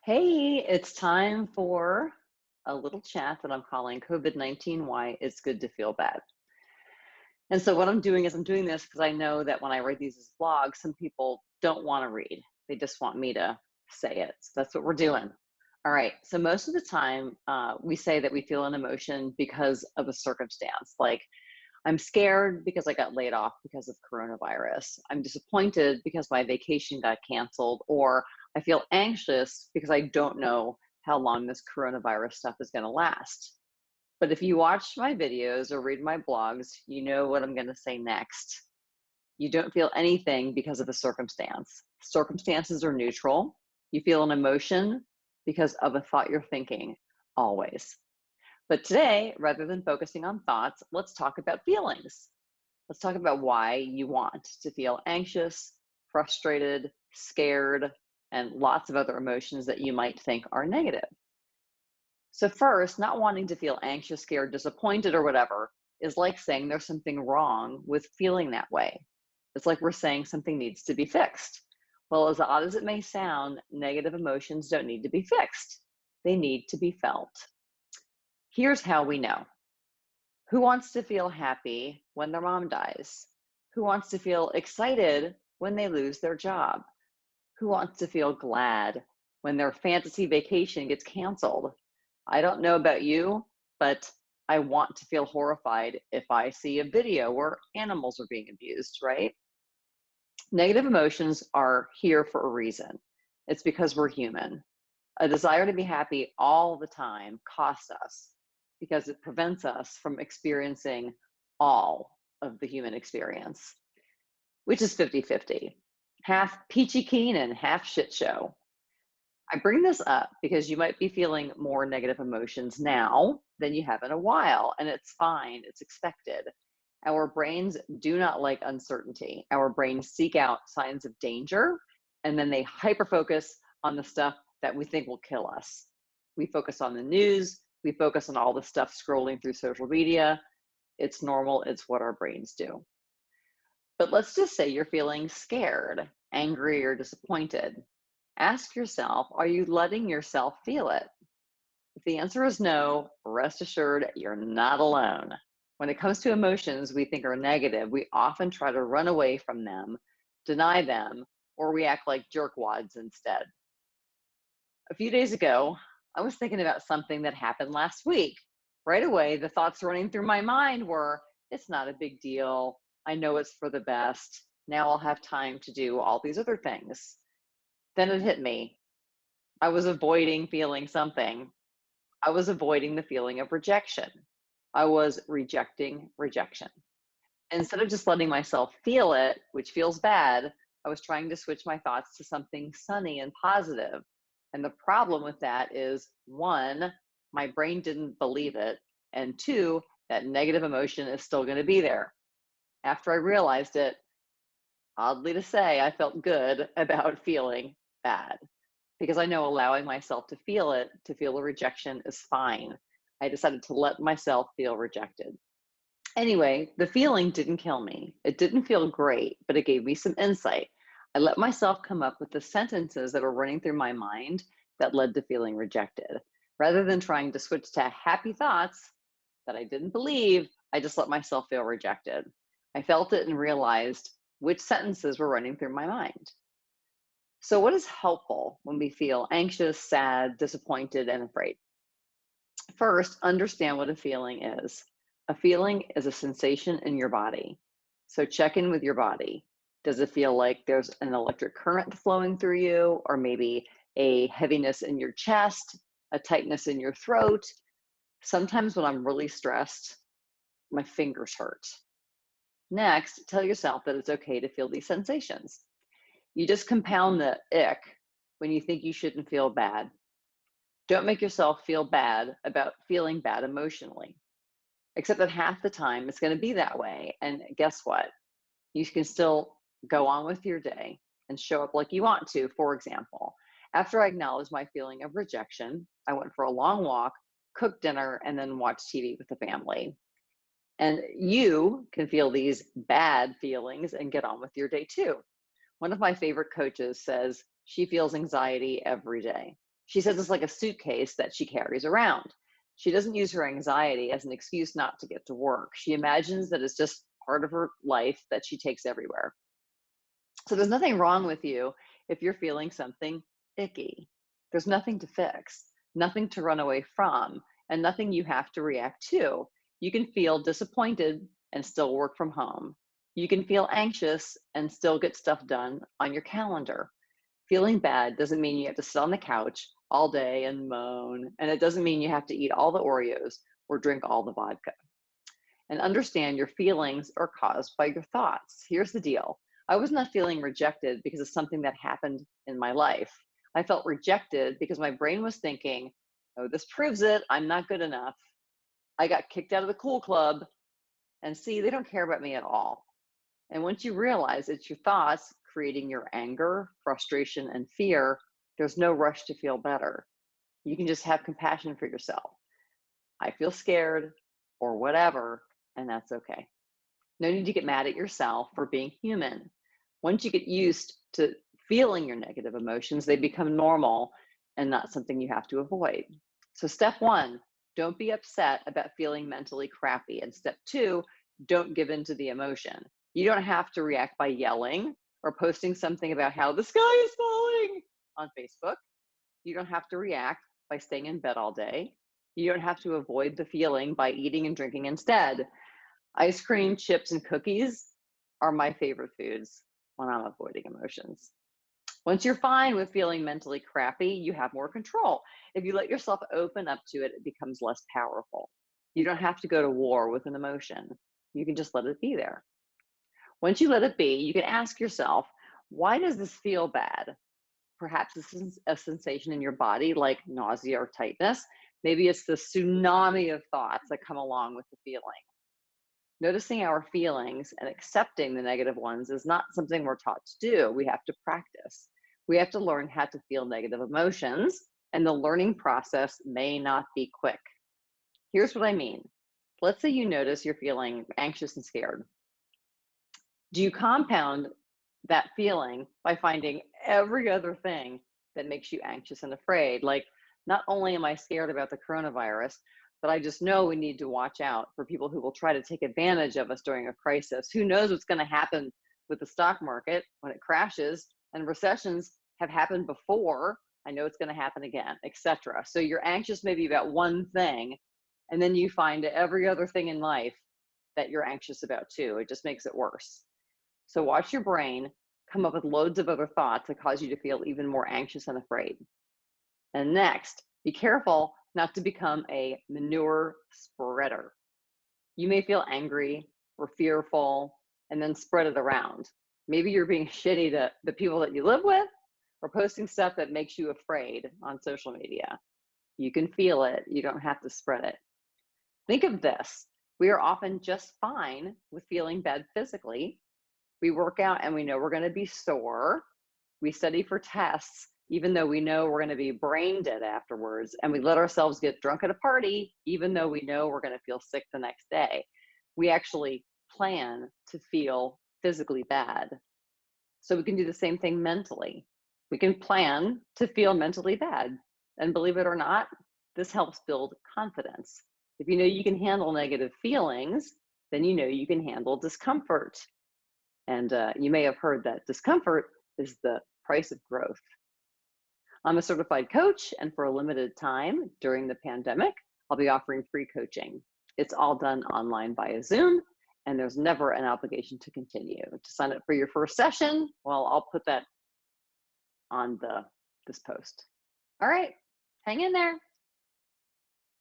Hey, it's time for a little chat that I'm calling COVID-19 Why It's Good to Feel Bad. And so, what I'm doing is I'm doing this because I know that when I write these as blogs, some people don't want to read. They just want me to say it. So, that's what we're doing. All right. So, most of the time, we say that we feel an emotion because of a circumstance. Like, I'm scared because I got laid off because of coronavirus. I'm disappointed because my vacation got canceled, or I feel anxious because I don't know how long this coronavirus stuff is going to last. But if you watch my videos or read my blogs, you know what I'm going to say next. You don't feel anything because of a circumstance. Circumstances are neutral. You feel an emotion because of a thought you're thinking, always. But today, rather than focusing on thoughts, let's talk about feelings. Let's talk about why you want to feel anxious, frustrated, scared, and lots of other emotions that you might think are negative. So, first, not wanting to feel anxious, scared, disappointed, or whatever is like saying there's something wrong with feeling that way. It's like we're saying something needs to be fixed. Well, as odd as it may sound, negative emotions don't need to be fixed, they need to be felt. Here's how we know. Who wants to feel happy when their mom dies? Who wants to feel excited when they lose their job? Who wants to feel glad when their fantasy vacation gets canceled? I don't know about you, but I want to feel horrified if I see a video where animals are being abused, right? Negative emotions are here for a reason. It's because we're human. A desire to be happy all the time costs us because it prevents us from experiencing all of the human experience, which is 50-50, half peachy keen and half shit show. I bring this up because you might be feeling more negative emotions now than you have in a while, and it's fine, it's expected. Our brains do not like uncertainty. Our brains seek out signs of danger, and then they hyper focus on the stuff that we think will kill us. We focus on the news, we focus on all the stuff scrolling through social media. It's normal, it's what our brains do. But let's just say you're feeling scared, angry, or disappointed. Ask yourself, are you letting yourself feel it? If the answer is no, rest assured you're not alone. When it comes to emotions we think are negative, we often try to run away from them, deny them, or we act like jerkwads instead. A few days ago, I was thinking about something that happened last week. Right away, the thoughts running through my mind were, it's not a big deal. I know it's for the best. Now I'll have time to do all these other things. Then it hit me. I was avoiding feeling something. I was avoiding the feeling of rejection. I was rejecting rejection. Instead of just letting myself feel it, which feels bad, I was trying to switch my thoughts to something sunny and positive. And the problem with that is one, my brain didn't believe it. And two, that negative emotion is still going to be there. After I realized it, oddly to say, I felt good about feeling bad because I know allowing myself to feel it, to feel the rejection is fine. I decided to let myself feel rejected. Anyway, the feeling didn't kill me. It didn't feel great, but it gave me some insight. I let myself come up with the sentences that were running through my mind that led to feeling rejected. Rather than trying to switch to happy thoughts that I didn't believe, I just let myself feel rejected. I felt it and realized which sentences were running through my mind. So, what is helpful when we feel anxious, sad, disappointed, and afraid? First, understand what a feeling is. A feeling is a sensation in your body. So, check in with your body. Does it feel like there's an electric current flowing through you, or maybe a heaviness in your chest, a tightness in your throat? Sometimes when I'm really stressed, my fingers hurt. Next, tell yourself that it's okay to feel these sensations. You just compound the ick when you think you shouldn't feel bad. Don't make yourself feel bad about feeling bad emotionally, except that half the time it's going to be that way. And guess what? You can still go on with your day and show up like you want to. For example, after I acknowledged my feeling of rejection, I went for a long walk, cooked dinner, and then watched TV with the family. And you can feel these bad feelings and get on with your day too. One of my favorite coaches says she feels anxiety every day. She says it's like a suitcase that she carries around. She doesn't use her anxiety as an excuse not to get to work. She imagines that it's just part of her life that she takes everywhere. So there's nothing wrong with you if you're feeling something icky. There's nothing to fix, nothing to run away from, and nothing you have to react to. You can feel disappointed and still work from home. You can feel anxious and still get stuff done on your calendar. Feeling bad doesn't mean you have to sit on the couch all day and moan, and it doesn't mean you have to eat all the Oreos or drink all the vodka. And understand your feelings are caused by your thoughts. Here's the deal. I was not feeling rejected because of something that happened in my life. I felt rejected because my brain was thinking, oh, this proves it. I'm not good enough. I got kicked out of the cool club. And see, they don't care about me at all. And once you realize it's your thoughts creating your anger, frustration, and fear, there's no rush to feel better. You can just have compassion for yourself. I feel scared or whatever, and that's okay. No need to get mad at yourself for being human. Once you get used to feeling your negative emotions, they become normal and not something you have to avoid. So, step one, don't be upset about feeling mentally crappy. And step two, don't give in to the emotion. You don't have to react by yelling or posting something about how the sky is falling on Facebook. You don't have to react by staying in bed all day. You don't have to avoid the feeling by eating and drinking instead. Ice cream, chips, and cookies are my favorite foods when I'm avoiding emotions. Once you're fine with feeling mentally crappy, you have more control. If you let yourself open up to it, it becomes less powerful. You don't have to go to war with an emotion. You can just let it be there. Once you let it be, you can ask yourself, why does this feel bad? Perhaps this is a sensation in your body like nausea or tightness. Maybe it's the tsunami of thoughts that come along with the feeling. Noticing our feelings and accepting the negative ones is not something we're taught to do. We have to practice. We have to learn how to feel negative emotions, and the learning process may not be quick. Here's what I mean. Let's say you notice you're feeling anxious and scared. Do you compound that feeling by finding every other thing that makes you anxious and afraid? Like, not only am I scared about the coronavirus, but I just know we need to watch out for people who will try to take advantage of us during a crisis. Who knows what's going to happen with the stock market when it crashes, and recessions have happened before. I know it's going to happen again, etc. So you're anxious maybe about one thing, and then you find every other thing in life that you're anxious about too. It just makes it worse. So watch your brain come up with loads of other thoughts that cause you to feel even more anxious and afraid. And next, be careful not to become a manure spreader. You may feel angry or fearful and then spread it around. Maybe you're being shitty to the people that you live with or posting stuff that makes you afraid on social media. You can feel it, you don't have to spread it. Think of this. We are often just fine with feeling bad physically. We work out and we know we're going to be sore. We study for tests, even though we know we're going to be brain dead afterwards. And we let ourselves get drunk at a party, even though we know we're going to feel sick the next day. We actually plan to feel physically bad. So we can do the same thing mentally. We can plan to feel mentally bad. And believe it or not, this helps build confidence. If you know you can handle negative feelings, then you know you can handle discomfort. And you may have heard that discomfort is the price of growth. I'm a certified coach, and for a limited time during the pandemic, I'll be offering free coaching. It's all done online via Zoom, and there's never an obligation to continue. To sign up for your first session, well, I'll put that on this post. All right, hang in there.